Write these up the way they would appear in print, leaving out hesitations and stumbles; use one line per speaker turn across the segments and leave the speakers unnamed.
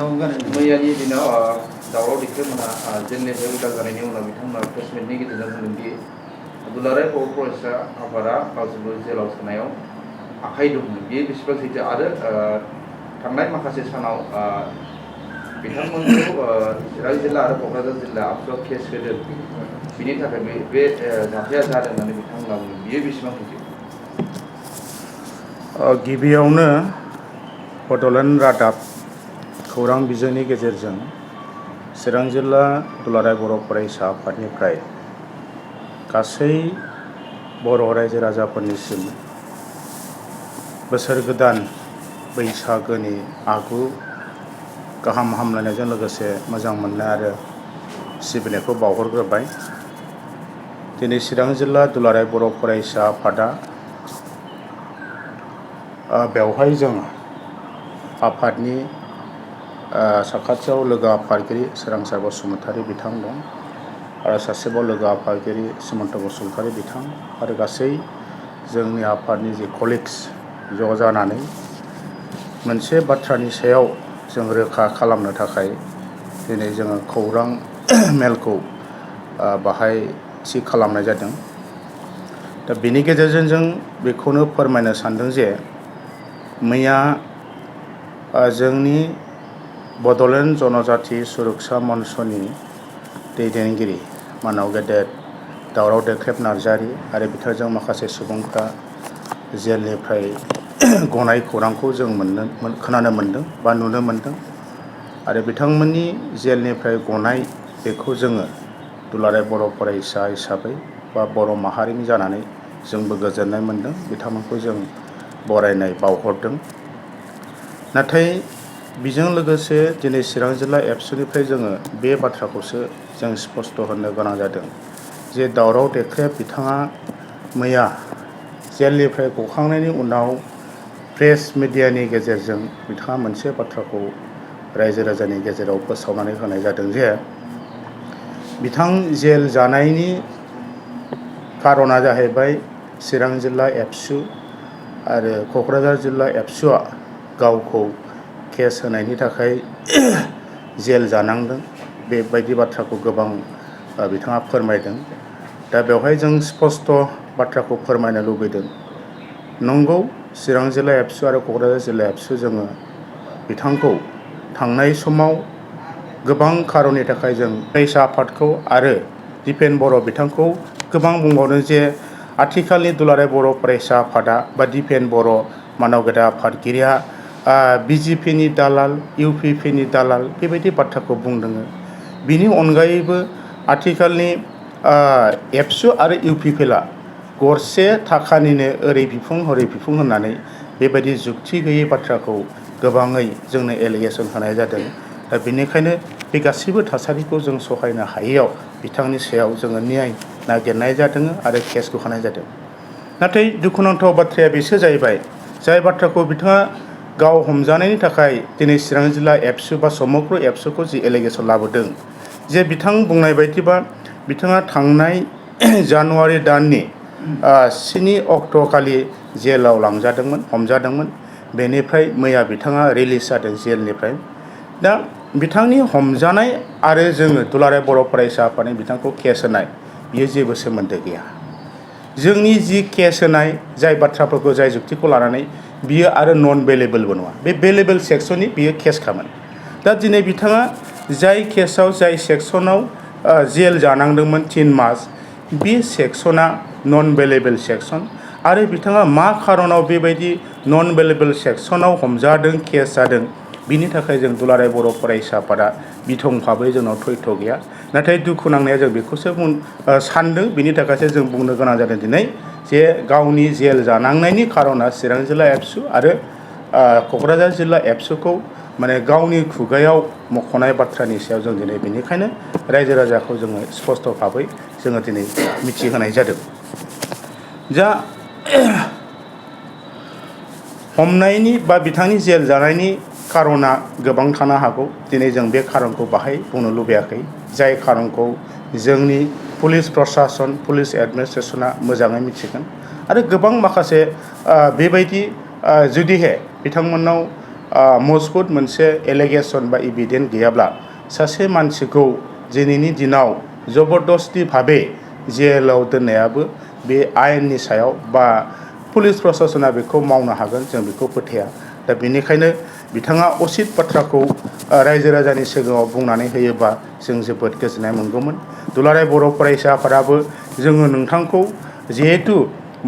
मैयानि दिनाव दावराव देख्रेबमोनहा जेलनिफ्राय उदां जानायनि उनाव बिथांमोना प्रेसमिटनि गेजेरजों बुंदोंदि दुलाराय बर' फरायसा आफादा गावसोरखौ जेलाव सोनायाव आखाइ दंमोन। बेयो बेसेबां सैथो आरो थांनाय माखासे सानाव बिथांमोनखौ चिरां जिल्ला आरो क'क्राझार जिल्ला आबसुआव केस होदों, बिनि थाखाय बे जाथाया जादों होननानै बिथांमोना बुङो। बियो बेसेबां सैथो?
गिबियावनो बड'लेण्ड रादाब खौरां बिजोंनि गेजेरजों चिरां जिल्ला दुलाराय बर' फरायसा आफादनिफ्राय गासै बर' रायजो राजाफोरनिसिम बोसोर गोदान बैसागोनि आगु गाहाम हामलायनायजों लोगोसे मोजां मोननाय आरो सिबिनायखौ बावहरग्रोबाय। दिनै चिरां जिल्ला दुलाराय बर' फरायसा आफादा बेवहाय जों आफादनि साखाथियाव लोगो आफादगिरि सोरांसार बसुमतारी बिथां दं आरो सासेबाव लोगो आफादगिरि सुमन्त बसुमतारी बिथां आरो गासै जोंनि आफादनि जे कलिग्स ज' जानानै मोनसे बाथ्रानि सायाव जों रोखा खालामनो थाखाय दिनै जोङो खौरां मेलखौ बाहाय थि खालामनाय जादों। दा बेनि गेजेरजों जों बेखौनो फोरमायनो सानदों जे मैया जोंनि बड'लेण्ड जनजाति सुरक्षा मन्चनि दैदेनगिरि मानाव गेदेर दावराव देख्रेब नार्जारि आरो बिथांजों माखासे सुबुंफ्रा जेलनिफ्राय गनाय खौरांखौ जों खोनानो मोन्दों बा नुनो मोन्दों आरो बिथांमोननि जेलनिफ्राय गनाय बेखौ जोङो दुलाराय बर' फरायसा हिसाबै बा बर' माहारिनि जानानै जोंबो गोजोननाय मोन्दों, बिथांमोनखौ जों बरायनाय बावहरदों। नाथाय बेजों लोगोसे दिनै चिरां जिल्ला एबसुनिफ्राय जोङो बे बाथ्राखौसो जों स्पष्ट होनो गोनां जादों जे दावराव देख्रेब बिथाङा मैया जेलनिफ्राय गखांनायनि उनाव प्रेस मिडियानि गेजेरजों बिथाङा मोनसे बाथ्राखौ रायजो राजानि गेजेराव फोसावनानै होनाय जादों जे बिथां जेल जानायनि खारना जाहैबाय चिरां जिल्ला एबसु आरो क'क्राझार जिल्ला एबसुआ गावखौ केस होनायनि थाखाय जेल जानांदों, बेबायदि बाथ्राखौ गोबां बिथाङा फोरमायदों। दा बेवहाय जों स्पष्ट बाथ्राखौ फोरमायनो लुबैदों, नंगौ चिरां जिल्ला एबसु आरो क'क्राझार जिल्ला एबसु जोङो बिथांखौ थांनाय समाव गोबां खारननि थाखाय जों फरायसा आफादखौ आरो दिपेन बर' बिथांखौ गोबां बुंबावदों जे आथिखालनि दुलाराय बर' फरायसा आफादा बा दिपेन बर' मानव गेदा आफादगिरिया बिजेपिनि दालाल, इउपिपिनि दालाल बेबायदि बाथ्राखौ बुंदों। बिनि अनगायैबो आथिखालनि एबसु आरो इउपिपिएलआ गरसे थाखानिनो ओरै बिफुं हरै बिफुं होननानै बेबायदि जुक्ति गैयै बाथ्राखौ गोबाङै जोंनो एलिगेसन होनाय जादों। दा बेनिखायनो बे गासैबो थासारिखौ जों सहायनो हायैयाव बिथांनि सायाव जोङो न्याय नागिरनाय जादों आरो केसखौ होनाय जादों। नाथाय दुखुनांथाव बाथ्राया बेसो जाहैबाय, जाय बाथ्राखौ बिथाङा गाव हमजानायनि थाखाय दिनै चिरां जिल्ला एबसु बा समग्र एबसुखौ जि एलिगेसन लाबोदों जे बिथां बुंनाय बायदिबा बिथाङा थांनाय जानुवारि दाननि 7 अक्ट'खालि जेलाव लांजादोंमोन, हमजादोंमोन। बेनिफ्राय मैया बिथाङा रिलिज जादों जेलनिफ्राय। दा बिथांनि हमजानाय आरो जोङो दुलाराय बर' फरायसा आफादनि बिथांखौ केस होनाय बियो जेबो सोमोन्दो गैया। जोंनि जि केस होनाय जाय बाथ्राफोरखौ जाय जुक्तिखौ लानानै बियो आरो नन बेलेबोलबो नङा, बे बेलेबोल सेक्सननि बियो केसखामोन। दा दिनै बिथाङा जाय केसाव जाय सेक्सनाव जेल जानांदोंमोन 3 मास, बे सेक्सना नन बेलेबोल सेक्सन आरो बिथाङा मा खारनाव बेबायदि नन बेलेबोल सेक्सनाव हमजादों, केस जादों, बिनि थाखाय जों दुलाराय बर' फरायसा आफादा बिथं भाबै जोंनाव थयथ' गैया। नाथाय दुखु नांनाया जों बेखौसो सानदों, बिनि थाखायसो जों बुंनो गोनां जादों दिनै जे गावनि जेल जानांनायनि खारना चिरां जिल्ला एबसु आरो क'क्राझार जिल्ला एबसुखौ माने गावनि खुगायाव मख'नाय बाथ्रानि सायाव जों दिनै बेनिखायनो रायजो राजाखौ जोङो स्पष्ट भाबै जोङो दिनै मिथिहोनाय जादों। जा हमनायनि बा बिथांनि जेल जानायनि खारना गोबां थानो हागौ, दिनै जों बे खारनखौ बाहाय बुंनो लुबैयाखै। जाय खारनखौ जोंनि पुलिस प्रसासन, पुलिस एडमिनिस्ट्रेसना मोजाङै मिथिगोन आरो गोबां माखासे बेबायदि जुदिहे बिथांमोननाव मजबुत मोनसे एलिगेसन बा इभिडेन्ट गैयाब्ला सासे मानसिखौ दिनैनि दिनाव जबरदस्ति भाबे जेलाव दोननायाबो बे आयेननि सायाव बा पुलिस प्रशासना बेखौ मावनो हागोन जों बेखौ फोथाया। दा बेनिखायनो बिथाङा असित बाथ्राखौ रायजो राजानि सिगाङाव बुंनानै होयोबा जों जोबोद गोजोननाय मोनगौमोन। दुलाराय बर' फरायसा आफादाबो जोङो नोंथांखौ जिहेथु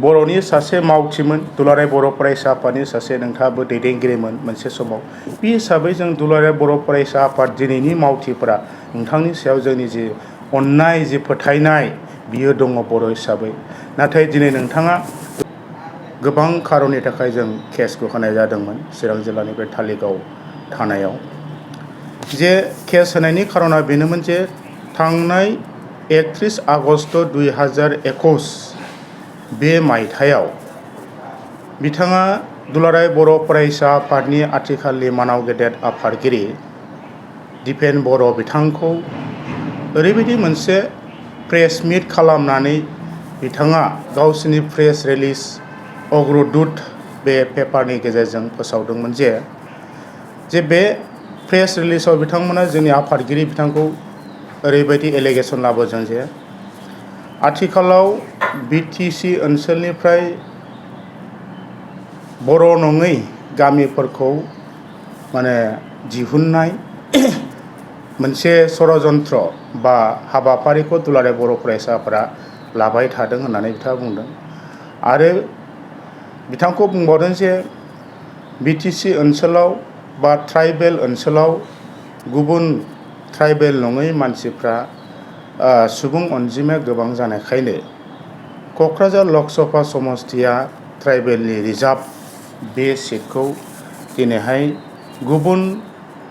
बर'नि सासे मावथिमोन, दुलाराय बर' फरायसा आफादनि सासे नोंथाङाबो दैदेनगिरिमोन मोनसे समाव, बे हिसाबै जों दुलाराय बर' फरायसा आफाद दिनैनि मावथिफोरा नोंथांनि सायाव जोंनि जि अननाय जि फोथायनाय बियो दङ बर' हिसाबै। नाथाय दिनै नोंथाङा गोबां खारननि थाखाय जों केसखौ होनाय जादोंमोन चिरां जिल्लानि बे धालिगाव थानायाव। जे केस होनायनि खारना बेनोमोन जे थांनाय 31 आगस्ट 2021 बे मायथाइयाव बिथाङा दुलाराय बर' फरायसा आफादनि आथिखालनि मानाव गेदेर आफादगिरि दिपेन बर' बिथांखौ ओरैबायदि मोनसे प्रेस मिट खालामनानै बिथाङा गावसिनि प्रेस रिलिज अग्रदुत बे पेपारनि गेजेरजों फोसावदोंमोन जे बे प्रेस रिलिजाव बिथांमोना जोंनि आफादगिरि बिथांखौ ओरैबायदि एलिगेसन लाबोदों जे आथिखालाव BTC ओनसोलनिफ्राय बर' नङै गामिफोरखौ माने दिहुननाय मोनसे षड़यन्त्र बा हाबाफारिखौ दुलाराय बर' फरायसाफोरा लाबाय थादों होननानै बिथाङा बुंदों। आरो बिथांखौ बुंबावदों जे BTC ओनसोलाव बा ट्राइबेल ओनसोलाव गुबुन ट्राइबेल नङै मानसिफ्रा सुबुं अनजिमाया गोबां जानायखायनो क'क्राझार लकसभा समस्तिया ट्राइबेलनि रिजार्भ बे सिटखौ दिनैहाय गुबुन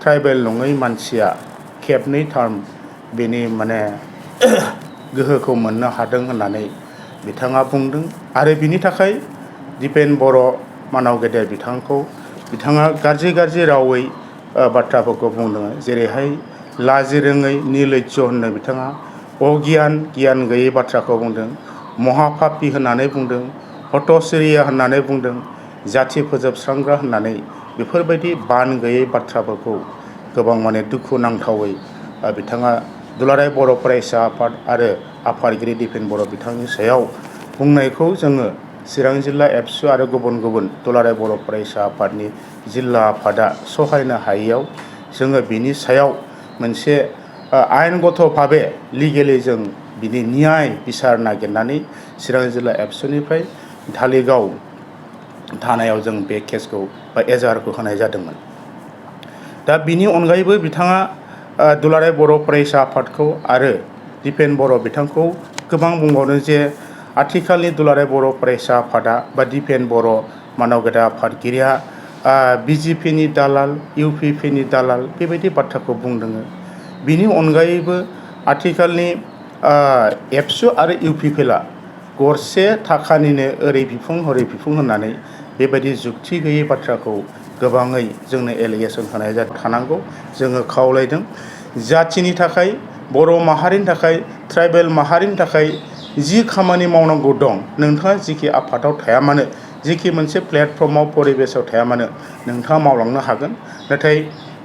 ट्राइबेल नङै मानसिया खेबनै टार्म बेनि माने गोहोखौ मोननो हादों होननानै बिथाङा बुंदों। आरो बिनि थाखाय दिपेन बर' मानाव गेदेर बिथांखौ बिथाङा गाज्रि रावै बाथ्राफोरखौ बुंदों। जेरैहाय लाजिरोङै निर्लज्ज होननो बिथाङा गियान गैयै बाथ्राखौ बुंदों, महापापि होननानै बुंदों, हत'सिरिया होननानै बुंदों, जाथि फोजोबस्रांग्रा होननानै बेफोरबायदि बान गैयै बाथ्राफोरखौ गोबां माने दुखु नांथावै बिथाङा दुलाराय बर' फरायसा आफाद आरो आफादगिरि दिपेन बर' बिथांनि सायाव बुंनायखौ जोङो चिरां जिल्ला एबसु आरो गुबुन दुलाराय बर' फरायसा आफादनि जिल्ला आफादा सहायनो हायैयाव जोङो बिनि सायाव मोनसे आयेनगत भाबे लिगेलि जों बिनि न्याय बिसार नागिरनानै चिरां जिल्ला एबसुनिफ्राय धालिगाव थानायाव जों बे केसखौ बा एजाहारखौ होनाय जादोंमोन। दा बिनि अनगायैबो बिथाङा दुलाराय बर' फरायसा आफादखौ आरो दिपेन बर' बिथांखौ गोबां बुंबावदों जे आथिखालनि दुलाराय बर' फरायसा आफादा बा दिपेन बर' मानाव गेदेर आफादगिरिया BJPनि दालाल, UPPनि दालाल बेबायदि बाथ्राखौ बुंदों। बिनि अनगायैबो आथिखालनि एबसु आरो UPPला गरसे थाखानिनो ओरै बिफुं हरै बिफुं होननानै बेबायदि जुक्ति गैयै बाथ्राखौ गोबाङै जोंनो एलिगेसन होनाय थानांगौ जोङो खावलायदों। जाथिनि थाखाय, बर' माहारिनि थाखाय, ट्राइबेल माहारिनि थाखाय जि खामानि मावनांगौ दं, नोंथाङा जिखि आफादाव थाया मानो, जिखि मोनसे प्लेटफर्माव परिबेसाव थाया मानो नोंथाङा मावलांनो हागोन। नाथाय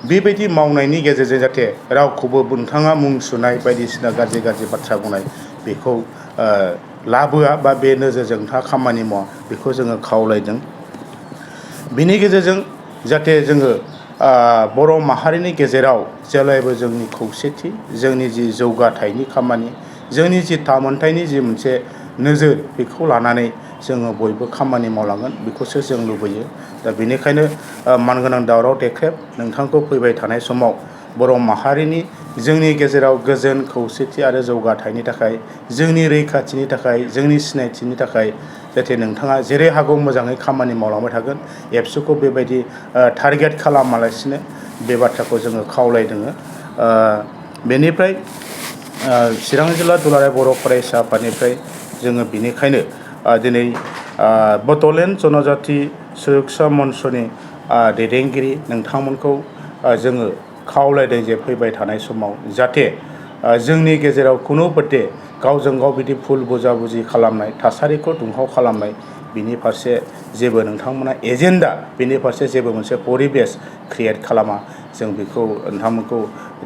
बेबायदि मावनायनि गेजेरजों जाहाथे रावखौबो नोंथाङा मुं सुनाय बायदिसिना गाज्रि बाथ्रा बुंनाय बेखौ लाबोआ बा बे नोजोरजों नोंथाङा खामानि मावा बेखौ जोङो खावलायदों। बिनि गेजेरजों जाहाथे जोङो बर' माहारिनि गेजेराव जेब्लायबो जोंनि खौसेथि, जोंनि जि जौगाथायनि खामानि, जोंनि जि थामोनथायनि जि मोनसे नोजोर बेखौ लानानै जोङो बयबो खामानि मावलांगोन बेखौसो जों लुबैयो। दा बेनिखायनो मानगोनां दावराव देख्रेब नोंथांखौ फैबाय थानाय समाव बर' माहारिनि जोंनि गेजेराव गोजोन खौसेथि आरो जौगाथायनि थाखाय, जोंनि रैखाथिनि थाखाय, जोंनि सिनायथिनि थाखाय जाहाथे नोंथाङा जेरै हागौ मोजाङै खामानि मावलांबाय थागोन, एबसुखौ बेबायदि टारगेट खालामालासिनो बे बाथ्राखौ जोङो खावलायदों। बेनिफ्राय चिरां जिल्ला दुलाराय बर' फरायसा आफादनिफ्राय जोङो बिनिखायनो दिनै बड'लेण्ड जनजाति सुरक्षा मन्चनि दैदेनगिरि नोंथांमोनखौ जोङो खावलायदों जे फैबाय थानाय समाव जाहाथे जोंनि गेजेराव खुनु बाटे गावजों गाव बिदि भुल बुजाबुजि खालामनाय, थासारिखौ दुंहाव खालामनाय बिनि फारसे जेबो नोंथांमोना एजेन्डा बिनि फारसे जेबो मोनसे परिबेस क्रियेट खालामा जों बेखौ नोंथांमोनखौ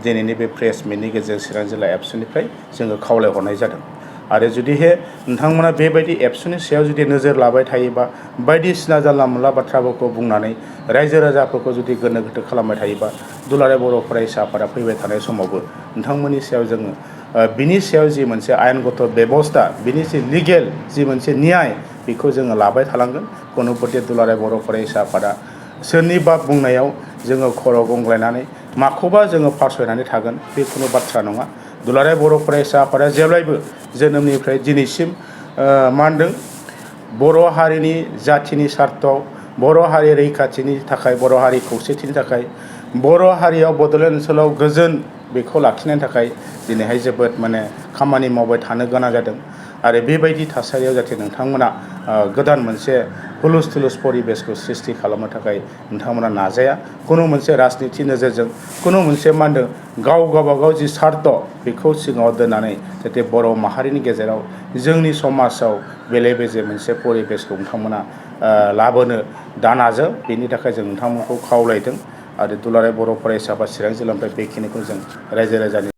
दिनैनि बे प्रेस मिटनि गेजेरजों चिरां जिल्ला एबसुनिफ्राय जोङो खावलायहरनाय जादों। आरो जुदिहे नोंथांमोना बेबायदि एबसुनि सायाव जुदि नोजोर लाबाय थायोबा बायदिसिना जानला मोनला बाथ्राफोरखौ बुंनानै रायजो राजाफोरखौ जुदि गोनो गोथो खालामबाय थायोबा दुलाराय बर' फरायसा आफादा फैबाय थानाय समावबो नोंथांमोननि सायाव जोङो बिनि सायाव जि मोनसे आयेनगत बेबस्था बिनि जि लिगेल जि मोनसे न्याय बेखौ जोङो लाबाय थालांगोन। गणपति दुलाराय बर' फरायसा आफादा सोरनिबा बुंनायाव जोङो खर' गंग्लायनानै माखौबा जोङो फावसायनानै थागोन बे खुनु बाथ्रा नङा। दुलाराय बर' फरायसा आफादा जेब्लायबो जोनोमनिफ्राय दिनैसिम मा होनदों बर' हारिनि जाथिनि सार्थ बर' हारि रैखाथिनि थाखाय बर' हारि खौसेथिनि थाखाय बर' हारियाव बड'लेण्ड ओनसोलाव गोजोन बेखौ लाखिनायनि थाखाय दिनैहाय जोबोद माने खामानि मावबाय थानो गोनां जादों। आरो बेबायदि थासारियाव जाहाथे नोंथांमोना गोदान मोनसे हुलुस थुलुस परिबेसखौ सृष्टि खालामनो थाखाय नोंथांमोना नाजाया। खुनु मोनसे राजनिथि नोजोरजों खुनु मोनसे मा होनदों गाव गावबागाव जि सार्थ बेखौ सिगाङाव दोननानै जाहाथे बर' माहारिनि गेजेराव जोंनि समाजाव बेले बेजे मोनसे परिबेसखौ नोंथांमोना लाबोनो दा नाजा। बेनि थाखाय जों नोंथांमोनखौ खावलायदों। आरो दुलाराय बर' फरायसा आफाद चिरां जिल्लानिफ्राय बेखिनिखौ जों रायजो राजानि